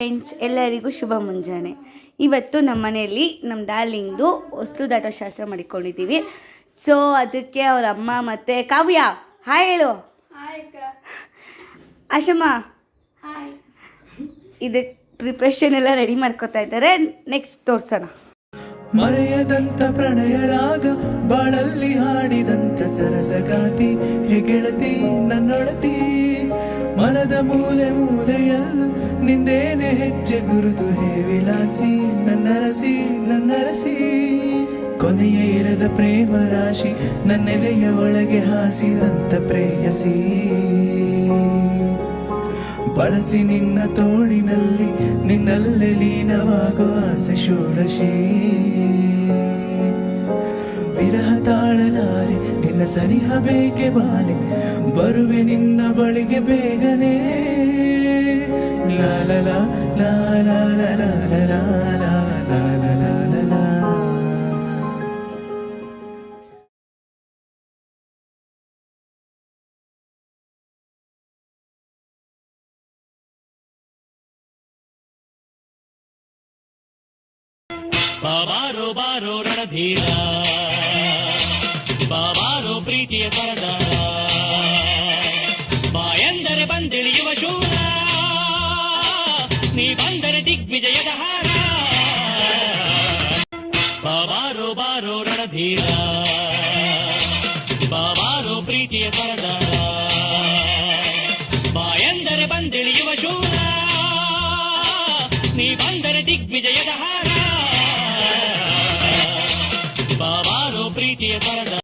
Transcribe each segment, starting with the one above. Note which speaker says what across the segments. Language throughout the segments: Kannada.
Speaker 1: ಫ್ರೆಂಡ್ಸ್ ಎಲ್ಲರಿಗೂ ಶುಭ ಮುಂಜಾನೆ. ಇವತ್ತು ನಮ್ಮ ಮನೆಯಲ್ಲಿ ನಮ್ಮ ಡಾರ್ಲಿಂಗ್ದು ಹೊಸ್ಲು ದಾಟೋ ಶಾಸ್ತ್ರ ಮಾಡಿಕೊಂಡಿದ್ದೀವಿ. ಸೊ ಅದಕ್ಕೆ ಅವ್ರ ಅಮ್ಮ ಮತ್ತು ಕಾವ್ಯ ಹಾಯ್ ಹೇಳು. ಆಶಮ್ಮ ಇದಕ್ಕೆ ಪ್ರಿಪ್ರೇಷನ್ ಎಲ್ಲ ರೆಡಿ ಮಾಡ್ಕೋತಾ ಇದ್ದಾರೆ. ನೆಕ್ಸ್ಟ್ ತೋರ್ಸೋಣ.
Speaker 2: ಮರೆಯದಂತ ಪ್ರಣಯ ರಾಗ ಬಾಳಲ್ಲಿ ಹಾಡಿದಂತ ಸರಸಗಾತಿ ಹೆಗೆಳತಿ ನನ್ನೊಡತಿ ಮನದ ಮೂಲೆ ಮೂಲೆಯಲ್ಲೂ ನಿಂದೇನೆ ಹೆಜ್ಜೆ ಗುರುತು ಹೇ ವಿಲಾಸಿ ನನ್ನರಸಿ ಕೊನೆಯ ಇರದ ಪ್ರೇಮ ರಾಶಿ ನನ್ನೆದೆಯ ಒಳಗೆ ಹಾಸಿದಂತ ಪ್ರೇಯಸಿ ಬಳಸಿ ನಿನ್ನ ತೋಳಿನಲ್ಲಿ ನಿನ್ನಲ್ಲೇ ಲೀನವಾಗೋ ಆಸೆ ಷೋಡಶಿ ವಿರಹ ತಾಳಲಾರೆ ನಿನ್ನ ಸನಿಹ ಬೇಕೆ ಬಾಲೆ ಬರುವೆ ನಿನ್ನ ಬಳಿಗೆ ಬೇಗನೆ ಲಾಲ ಲಾ ಲಾ ಲಾ ಲಾ ಲಾ ಲಾ ಲಾ ಲಾ ಲಾ ಲಾ ಲಾ.
Speaker 3: ಬಾಬಾರೋ ಬಾರೋ ರಣಧೀರ ಬಾಬಾರೋ ಪ್ರೀತಿಯ ಸರದಾರ ಬಾಯಂದರೆ ಬಂದಿಳಿಯುವ ಶೂರ ನೀ ಬಂದರೆ ದಿಗ್ವಿಜಯದ ಹಾರ ಬಾಬಾರೋ ಬಾರೋ ರಣಧೀರ ಬಾಬಾರೋ ಪ್ರೀತಿಯ ಸರದಾರ ಬಾಯಂದರೆ ಬಂದಿಳಿಯುವ ಶೂರ ನೀ ಬಂದರೆ ದಿಗ್ವಿಜಯದ ಹಾರ ಬಾಬಾರೋ ಪ್ರೀತಿಯ ಸರದ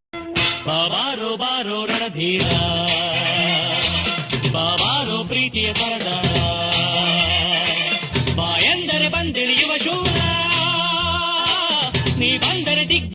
Speaker 3: ಬಾಬಾರೋ ಬಾರೋ ರಣಧೀರ ಬಾಬಾರೋ ಪ್ರೀತಿಯ ಸರದಾರ ಬಾಯಂದರೆ ಬಂದಿಳಿಯುವ ಶೂರ ನೀ ಬಂದರೆ ದಿಗ್